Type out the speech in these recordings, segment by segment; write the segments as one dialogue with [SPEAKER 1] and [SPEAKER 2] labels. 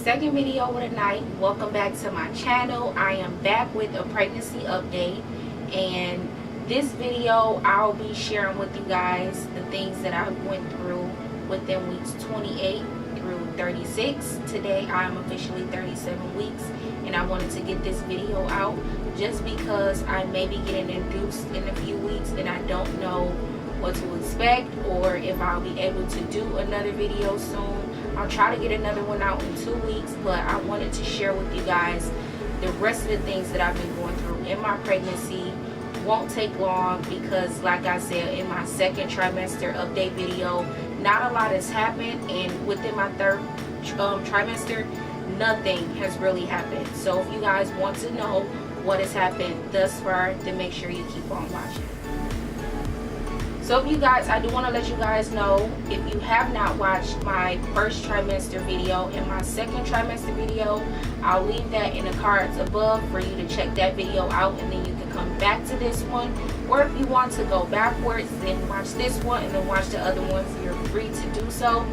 [SPEAKER 1] second video of the night. Welcome back to my channel. I am back with a pregnancy update, and this video I'll be sharing with you guys the things that I went through within weeks 28 through 36. Today I am officially 37 weeks, and I wanted to get this video out just because I may be getting induced in a few weeks and I don't know what to expect or if I'll be able to do another video soon. I'll try to get another one out in 2 weeks, but I wanted to share with you guys the rest of the things that I've been going through in my pregnancy. Won't take long because, like I said in my second trimester update video, not a lot has happened, and within my third trimester, nothing has really happened. So if you guys want to know what has happened thus far, then make sure you keep on watching. So if you guys, I do want to let you guys know, if you have not watched my first trimester video and my second trimester video, I'll leave that in the cards above for you to check that video out, and then you can come back to this one. Or if you want to go backwards, then watch this one and then watch the other ones, you're free to do so.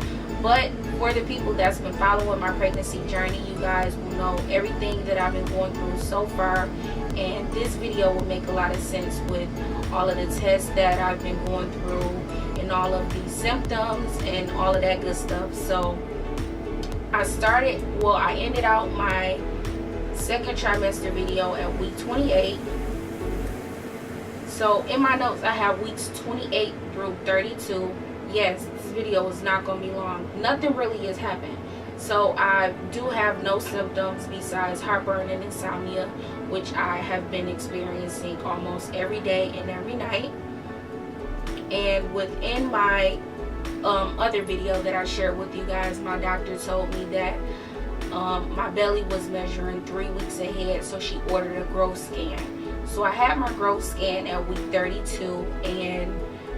[SPEAKER 1] But for the people that's been following my pregnancy journey, you guys will know everything that I've been going through so far, and this video will make a lot of sense with all of the tests that I've been going through and all of the symptoms and all of that good stuff. So I ended out my second trimester video at week 28. So in my notes I have weeks 28 through 32. Yes, this video is not going to be long. Nothing really has happened. So I do have no symptoms besides heartburn and insomnia, which I have been experiencing almost every day and every night. And within my other video that I shared with you guys, my doctor told me that my belly was measuring 3 weeks ahead, so she ordered a growth scan. So I had my growth scan at week 32, and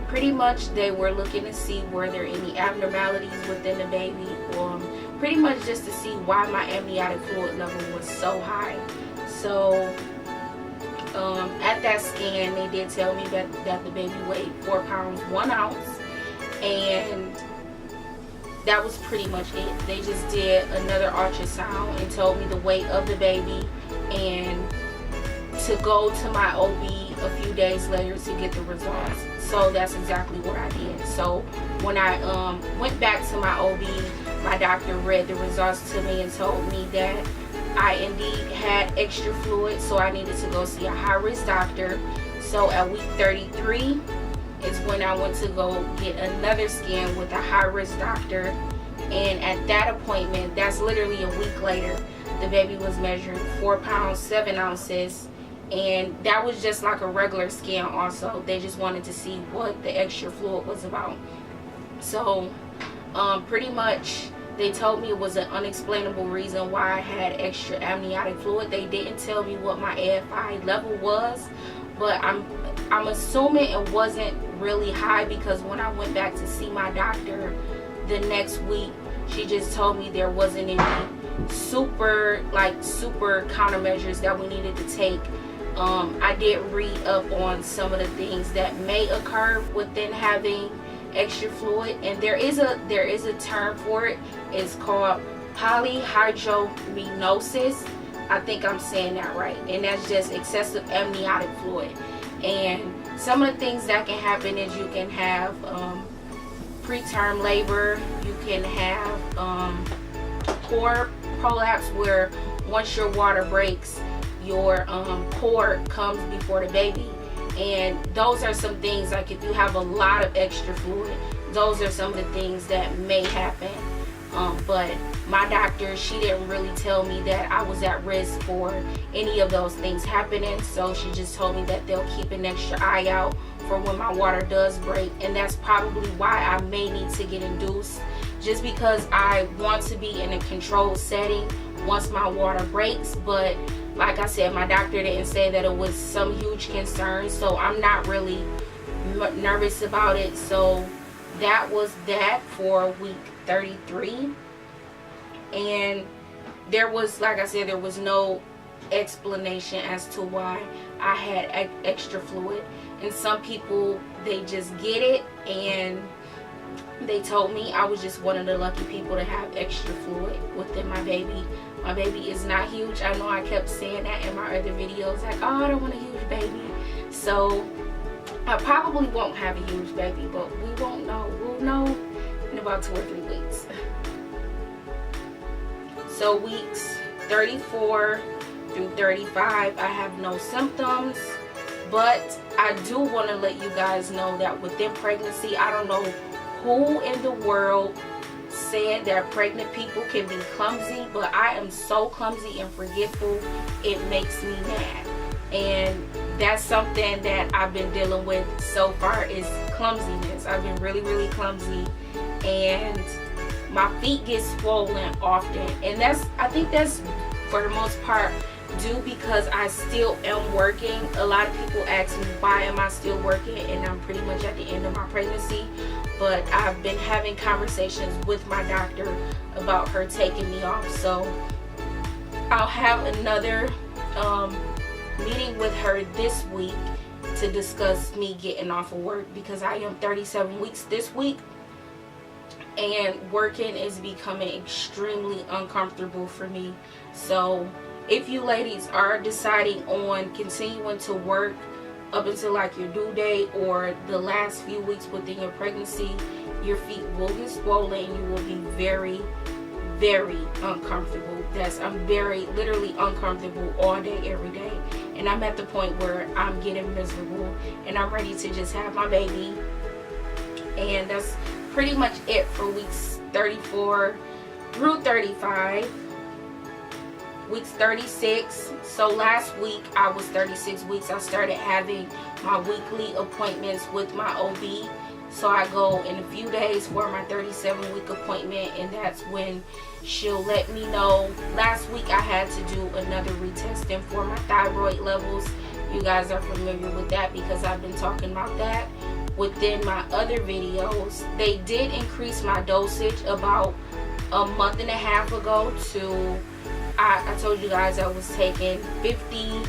[SPEAKER 1] pretty much they were looking to see were there any abnormalities within the baby, pretty much just to see why my amniotic fluid level was so high. So at that scan they did tell me that the baby weighed 4 pounds 1 ounce, and that was pretty much it. They just did another ultrasound and told me the weight of the baby and to go to my OB a few days later to get the results. So that's exactly what I did. So when I went back to my OB, my doctor read the results to me and told me that I indeed had extra fluid, so I needed to go see a high-risk doctor. So at week 33 is when I went to go get another scan with a high-risk doctor, and at that appointment, that's literally a week later, the baby was measuring 4 pounds 7 ounces. And that was just like a regular scan also. They just wanted to see what the extra fluid was about. So pretty much they told me it was an unexplainable reason why I had extra amniotic fluid. They didn't tell me what my AFI level was, but I'm assuming it wasn't really high, because when I went back to see my doctor the next week, she just told me there wasn't any super countermeasures that we needed to take. I did read up on some of the things that may occur within having extra fluid, and there is a term for it. It's called polyhydramnios. I think I'm saying that right, and that's just excessive amniotic fluid. And some of the things that can happen is you can have preterm labor, you can have cord prolapse, where once your water breaks, your cord comes before the baby. And those are some things, like if you have a lot of extra fluid, those are some of the things that may happen. But my doctor, she didn't really tell me that I was at risk for any of those things happening. So she just told me that they'll keep an extra eye out for when my water does break, and that's probably why I may need to get induced, just because I want to be in a controlled setting once my water breaks. But like I said, my doctor didn't say that it was some huge concern, so I'm not really nervous about it. So that was that for week 33. And there was, like I said, there was no explanation as to why I had extra fluid. And some people, they just get it, and they told me I was just one of the lucky people to have extra fluid within my my baby. My baby is not huge. I know I kept saying that in my other videos, like, oh, I don't want a huge baby. So I probably won't have a huge baby, but we won't know. We'll know in about 2 or 3 weeks. So weeks 34 through 35, I have no symptoms, but I do want to let you guys know that within pregnancy, I don't know who in the world said that pregnant people can be clumsy, but I am so clumsy and forgetful, it makes me mad. And that's something that I've been dealing with so far, is clumsiness. I've been really clumsy, and my feet get swollen often, and I think that's for the most part due because I still am working. A lot of people ask me why am I still working, and I'm pretty much at the end of my pregnancy, but I've been having conversations with my doctor about her taking me off. So I'll have another meeting with her this week to discuss me getting off of work, because I am 37 weeks this week, and working is becoming extremely uncomfortable for me. So if you ladies are deciding on continuing to work up until like your due date or the last few weeks within your pregnancy, your feet will get swollen. You will be very uncomfortable. I'm very literally uncomfortable all day, every day, and I'm at the point where I'm getting miserable and I'm ready to just have my baby. And that's pretty much it for weeks 34 through 35. Weeks 36, so last week I was 36 weeks. I started having my weekly appointments with my OB. So I go in a few days for my 37-week appointment, and that's when she'll let me know. Last week I had to do another retesting for my thyroid levels. You guys are familiar with that because I've been talking about that within my other videos. They did increase my dosage about a month and a half ago to, I told you guys I was taking 50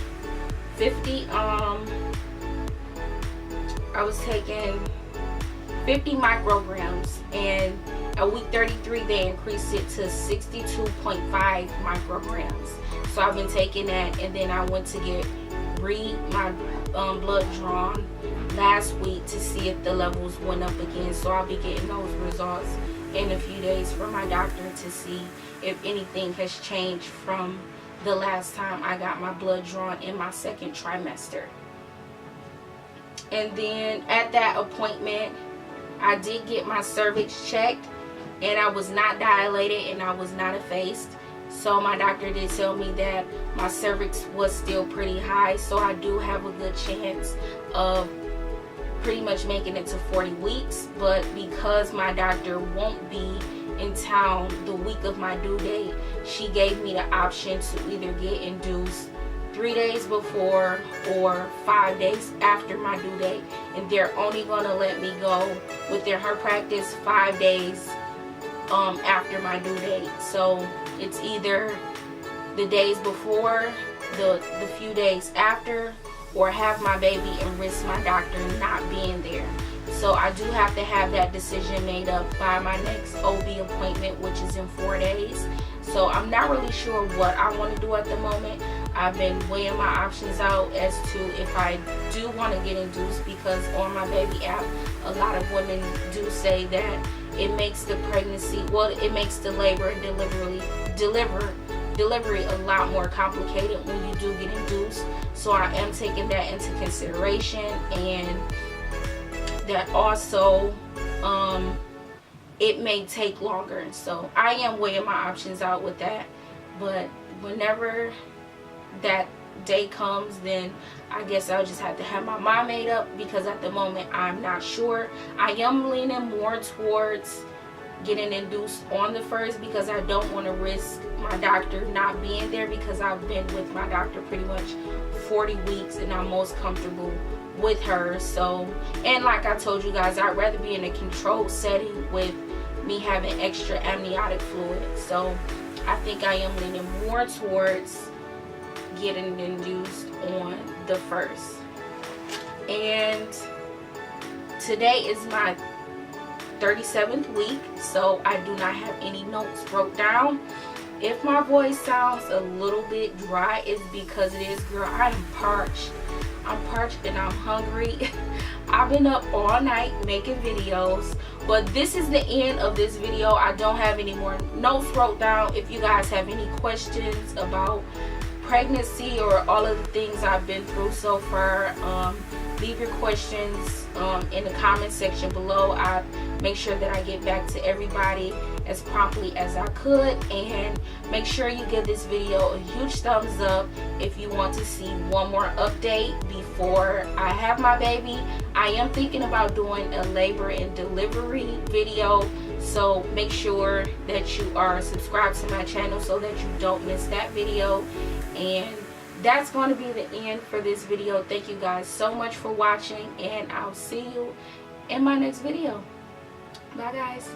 [SPEAKER 1] micrograms, and at week 33 they increased it to 62.5 micrograms. So I've been taking that, and then I went to get my blood drawn last week to see if the levels went up again. So I'll be getting those results in a few days from my doctor to see if anything has changed from the last time I got my blood drawn in my second trimester. And then at that appointment, I did get my cervix checked, and I was not dilated and I was not effaced. So my doctor did tell me that my cervix was still pretty high, so I do have a good chance of pretty much making it to 40 weeks. But because my doctor won't be in town the week of my due date, she gave me the option to either get induced 3 days before or 5 days after my due date, and they're only going to let me go within her practice 5 days after my due date. So it's either the days before, the few days after, or have my baby and risk my doctor not being there. So I do have to have that decision made up by my next OB appointment, which is in 4 days. So I'm not really sure what I want to do at the moment. I've been weighing my options out as to if I do want to get induced, because on my baby app, a lot of women do say that it makes the pregnancy, well, it makes the labor and delivery a lot more complicated when you do get induced. So I am taking that into consideration, and that also it may take longer. So I am weighing my options out with that, but whenever that day comes, then I guess I'll just have to have my mind made up, because at the moment I'm not sure. I am leaning more towards getting induced on the first, because I don't want to risk my doctor not being there, because I've been with my doctor pretty much 40 weeks and I'm most comfortable with her. So, and like I told you guys, I'd rather be in a controlled setting with me having extra amniotic fluid. So I think I am leaning more towards getting induced on the first. And today is my 37th week, so I do not have any notes wrote down. If my voice sounds a little bit dry, it's because it is, girl. I am parched. I'm parched and I'm hungry. I've been up all night making videos, but this is the end of this video. I don't have any more notes wrote down. If you guys have any questions about pregnancy or all of the things I've been through so far, leave your questions in the comment section below. I make sure that I get back to everybody as promptly as I could, and make sure you give this video a huge thumbs up if you want to see one more update before I have my baby. I am thinking about doing a labor and delivery video, so make sure that you are subscribed to my channel so that you don't miss that video. And that's going to be the end for this video. Thank you guys so much for watching, and I'll see you in my next video. Bye guys.